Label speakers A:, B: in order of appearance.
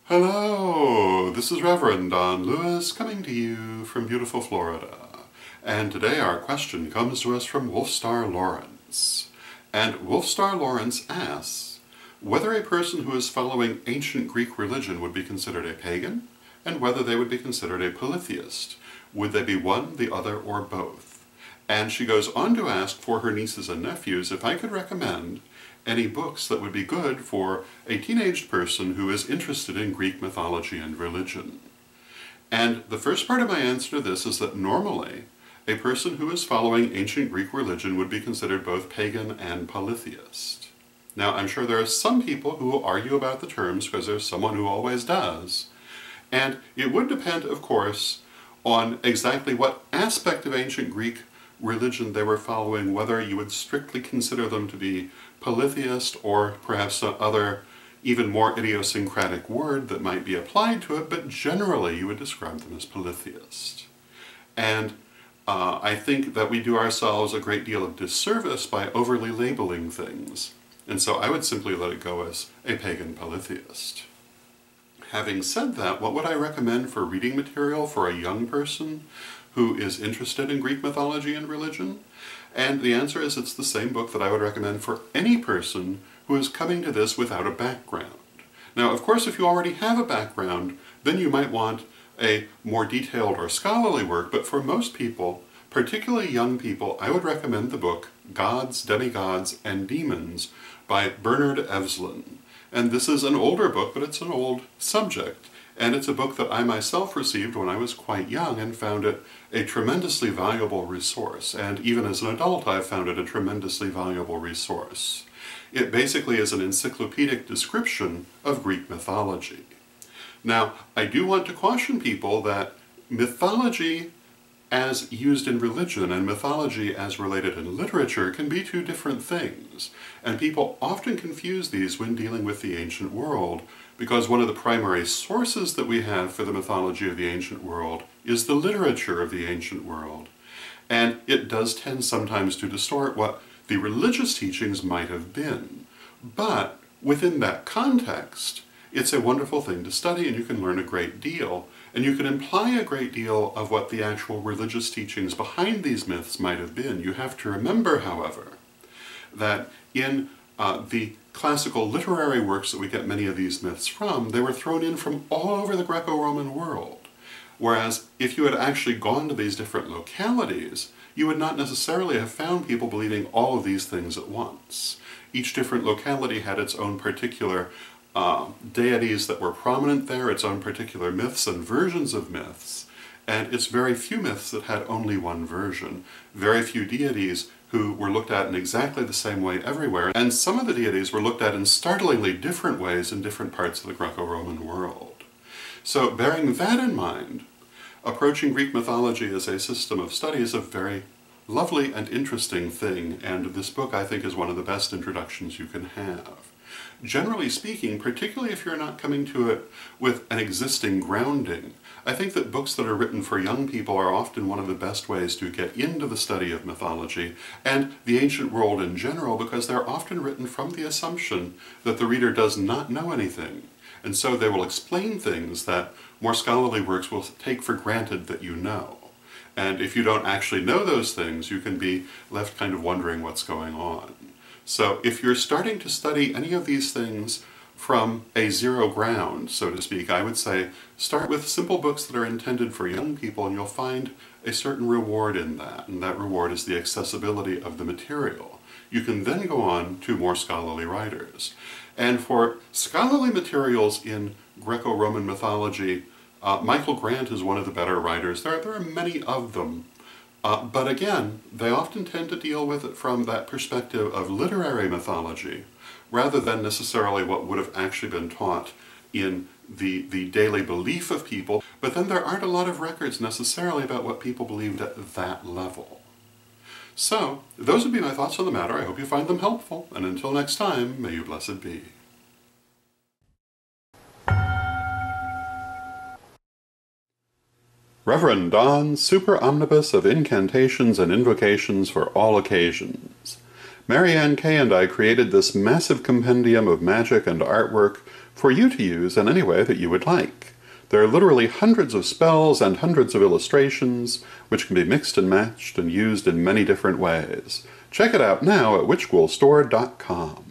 A: Hello, this is Reverend Don Lewis coming to you from beautiful Florida. And today our question comes to us from Wolfstar Lawrence. And Wolfstar Lawrence asks whether a person who is following ancient Greek religion would be considered a pagan, and whether they would be considered a polytheist. Would they be one, the other, or both? And she goes on to ask for her nieces and nephews if I could recommend any books that would be good for a teenaged person who is interested in Greek mythology and religion. And the first part of my answer to this is that normally a person who is following ancient Greek religion would be considered both pagan and polytheist. Now, I'm sure there are some people who will argue about the terms because there's someone who always does. And it would depend, of course, on exactly what aspect of ancient Greek religion they were following, whether you would strictly consider them to be polytheist or perhaps some other even more idiosyncratic word that might be applied to it, but generally you would describe them as polytheist. And I think that we do ourselves a great deal of disservice by overly labeling things, and so I would simply let it go as a pagan polytheist. Having said that, what would I recommend for reading material for a young person who is interested in Greek mythology and religion? And the answer is it's the same book that I would recommend for any person who is coming to this without a background. Now, of course, if you already have a background, then you might want a more detailed or scholarly work, but for most people, particularly young people, I would recommend the book Gods, Demigods, and Demons by Bernard Evslin. And this is an older book, but it's an old subject. And it's a book that I myself received when I was quite young and found it a tremendously valuable resource. And even as an adult, I've found it a tremendously valuable resource. It basically is an encyclopedic description of Greek mythology. Now, I do want to caution people that mythology as used in religion and mythology as related in literature can be two different things. And people often confuse these when dealing with the ancient world, because one of the primary sources that we have for the mythology of the ancient world is the literature of the ancient world. And it does tend sometimes to distort what the religious teachings might have been. But within that context, it's a wonderful thing to study, and you can learn a great deal. And you can imply a great deal of what the actual religious teachings behind these myths might have been. You have to remember, however, that in the classical literary works that we get many of these myths from, they were thrown in from all over the Greco-Roman world. Whereas if you had actually gone to these different localities, you would not necessarily have found people believing all of these things at once. Each different locality had its own particular deities that were prominent there, its own particular myths and versions of myths, and it's very few myths that had only one version, very few deities who were looked at in exactly the same way everywhere, and some of the deities were looked at in startlingly different ways in different parts of the Greco-Roman world. So bearing that in mind, approaching Greek mythology as a system of study is a very lovely and interesting thing, and this book I think is one of the best introductions you can have. Generally speaking, particularly if you're not coming to it with an existing grounding, I think that books that are written for young people are often one of the best ways to get into the study of mythology and the ancient world in general, because they're often written from the assumption that the reader does not know anything. And so they will explain things that more scholarly works will take for granted that you know. And if you don't actually know those things, you can be left kind of wondering what's going on. So if you're starting to study any of these things from a zero ground, so to speak, I would say start with simple books that are intended for young people, and you'll find a certain reward in that, and that reward is the accessibility of the material. You can then go on to more scholarly writers. And for scholarly materials in Greco-Roman mythology, Michael Grant is one of the better writers. There are many of them. But again, they often tend to deal with it from that perspective of literary mythology, rather than necessarily what would have actually been taught in the daily belief of people. But then there aren't a lot of records necessarily about what people believed at that level. So, those would be my thoughts on the matter. I hope you find them helpful, and until next time, may you blessed be. Reverend Don, super omnibus of incantations and invocations for all occasions. Marianne Kay and I created this massive compendium of magic and artwork for you to use in any way that you would like. There are literally hundreds of spells and hundreds of illustrations, which can be mixed and matched and used in many different ways. Check it out now at witchghoulstore.com.